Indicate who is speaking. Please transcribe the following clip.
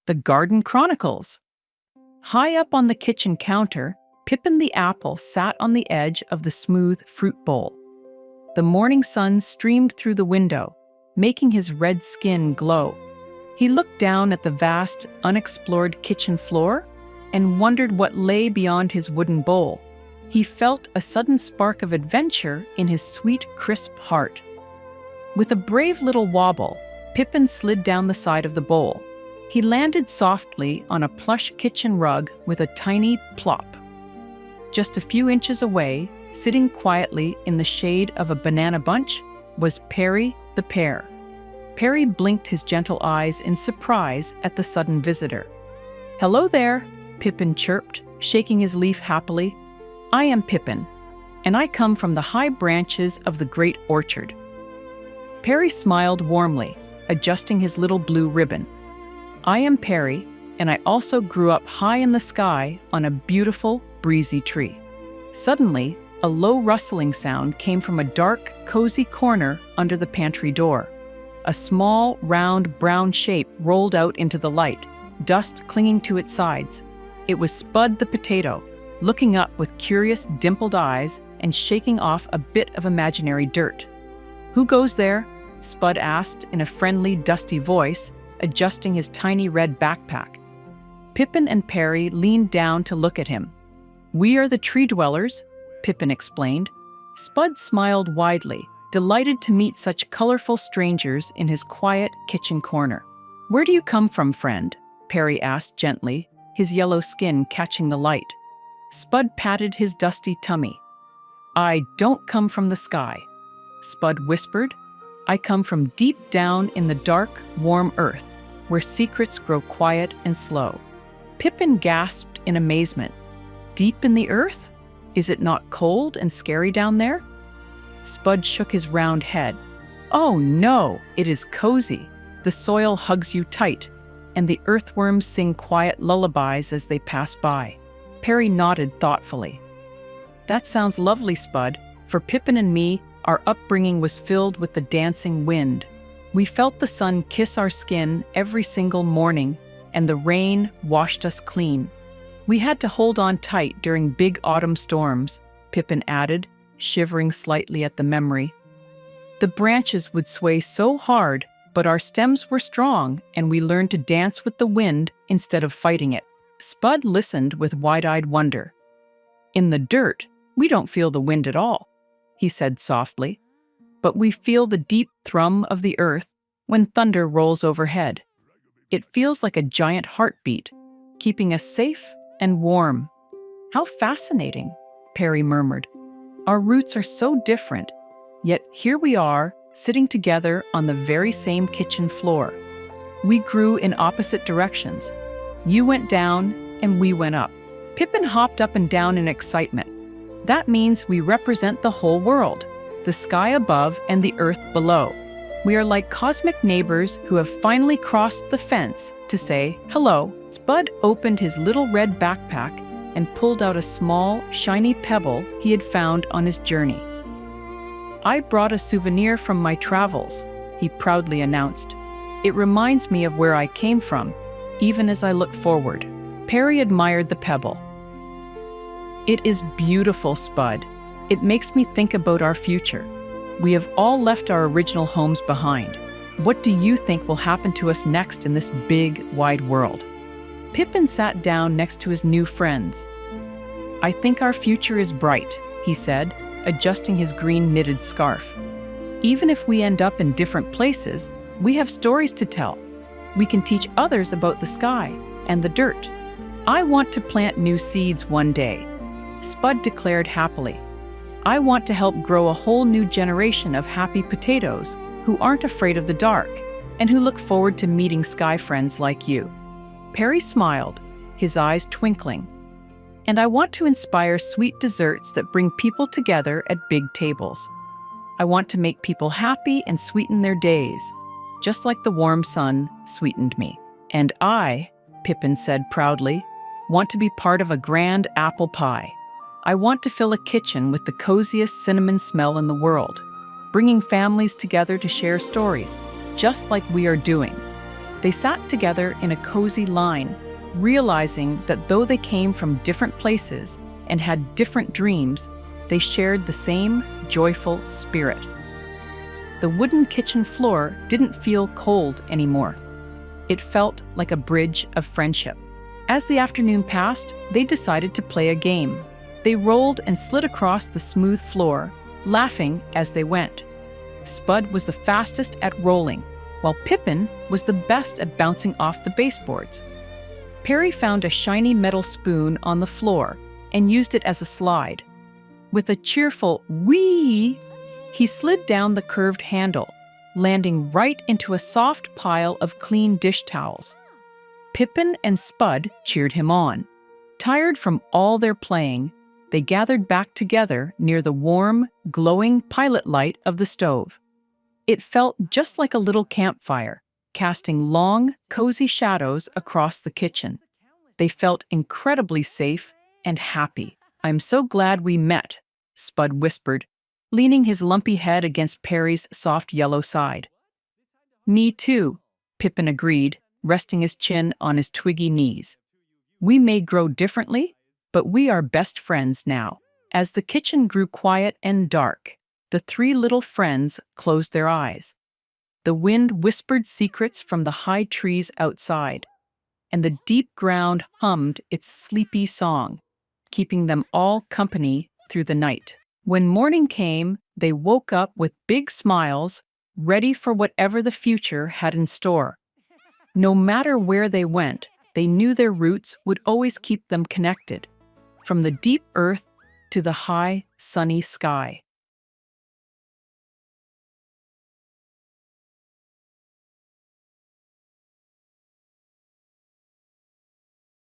Speaker 1: The Garden Chronicles. High up on the kitchen counter, Pippin the apple sat on the edge of the smooth fruit bowl. The morning sun streamed through the window, making his red skin glow. He looked down at the vast, unexplored kitchen floor and wondered what lay beyond his wooden bowl. He felt a sudden spark of adventure in his sweet, crisp heart. With a brave little wobble, Pippin slid down the side of the bowl. He landed softly on a plush kitchen rug with a tiny plop. Just a few inches away, sitting quietly in the shade of a banana bunch, was Perry the pear. Perry blinked his gentle eyes in surprise at the sudden visitor. "Hello there," Pippin chirped, shaking his leaf happily. "I am Pippin, and I come from the high branches of the great orchard." Perry smiled warmly, adjusting his little blue ribbon. "I am Perry, and I also grew up high in the sky on a beautiful, breezy tree." Suddenly, a low rustling sound came from a dark, cozy corner under the pantry door. A small, round, brown shape rolled out into the light, dust clinging to its sides. It was Spud the potato, looking up with curious, dimpled eyes and shaking off a bit of imaginary dirt. "Who goes there?" Spud asked in a friendly, dusty voice, adjusting his tiny red backpack. Pippin and Perry leaned down to look at him. "We are the tree dwellers," Pippin explained. Spud smiled widely, delighted to meet such colorful strangers in his quiet kitchen corner. "Where do you come from, friend?" Perry asked gently, his yellow skin catching the light. Spud patted his dusty tummy. "I don't come from the sky," Spud whispered. "I come from deep down in the dark, warm earth, where secrets grow quiet and slow." Pippin gasped in amazement. "Deep in the earth? Is it not cold and scary down there?" Spud shook his round head. "Oh no, it is cozy. The soil hugs you tight, and the earthworms sing quiet lullabies as they pass by." Perry nodded thoughtfully. "That sounds lovely, Spud. For Pippin and me, our upbringing was filled with the dancing wind. We felt the sun kiss our skin every single morning, and the rain washed us clean. We had to hold on tight during big autumn storms," Pippin added, shivering slightly at the memory. "The branches would sway so hard, but our stems were strong, and we learned to dance with the wind instead of fighting it." Spud listened with wide-eyed wonder. "In the dirt, we don't feel the wind at all," he said softly, "but we feel the deep thrum of the earth when thunder rolls overhead. It feels like a giant heartbeat, keeping us safe and warm." "How fascinating," Perry murmured. "Our roots are so different, yet here we are, sitting together on the very same kitchen floor. We grew in opposite directions. You went down, and we went up." Pippin hopped up and down in excitement. "That means we represent the whole world, the sky above and the earth below. We are like cosmic neighbors who have finally crossed the fence to say hello." Spud opened his little red backpack and pulled out a small, shiny pebble he had found on his journey. "I brought a souvenir from my travels," he proudly announced. "It reminds me of where I came from, even as I look forward." Perry admired the pebble. "It is beautiful, Spud. It makes me think about our future. We have all left our original homes behind. What do you think will happen to us next in this big, wide world?" Pippin sat down next to his new friends. "I think our future is bright," he said, adjusting his green knitted scarf. "Even if we end up in different places, we have stories to tell. We can teach others about the sky and the dirt. I want to plant new seeds one day," Spud declared happily. "I want to help grow a whole new generation of happy potatoes who aren't afraid of the dark and who look forward to meeting sky friends like you." Perry smiled, his eyes twinkling. "And I want to inspire sweet desserts that bring people together at big tables. I want to make people happy and sweeten their days, just like the warm sun sweetened me." "And I," Pippin said proudly, "want to be part of a grand apple pie. I want to fill a kitchen with the coziest cinnamon smell in the world, bringing families together to share stories, just like we are doing." They sat together in a cozy line, realizing that though they came from different places and had different dreams, they shared the same joyful spirit. The wooden kitchen floor didn't feel cold anymore. It felt like a bridge of friendship. As the afternoon passed, they decided to play a game. They rolled and slid across the smooth floor, laughing as they went. Spud was the fastest at rolling, while Pippin was the best at bouncing off the baseboards. Perry found a shiny metal spoon on the floor and used it as a slide. With a cheerful whee, he slid down the curved handle, landing right into a soft pile of clean dish towels. Pippin and Spud cheered him on. Tired from all their playing, they gathered back together near the warm, glowing pilot light of the stove. It felt just like a little campfire, casting long, cozy shadows across the kitchen. They felt incredibly safe and happy. "I'm so glad we met," Spud whispered, leaning his lumpy head against Perry's soft yellow side. "Me too," Pippin agreed, resting his chin on his twiggy knees. "We may grow differently, but we are best friends now." As the kitchen grew quiet and dark, the three little friends closed their eyes. The wind whispered secrets from the high trees outside, and the deep ground hummed its sleepy song, keeping them all company through the night. When morning came, they woke up with big smiles, ready for whatever the future had in store. No matter where they went, they knew their roots would always keep them connected, from the deep earth to the high, sunny sky.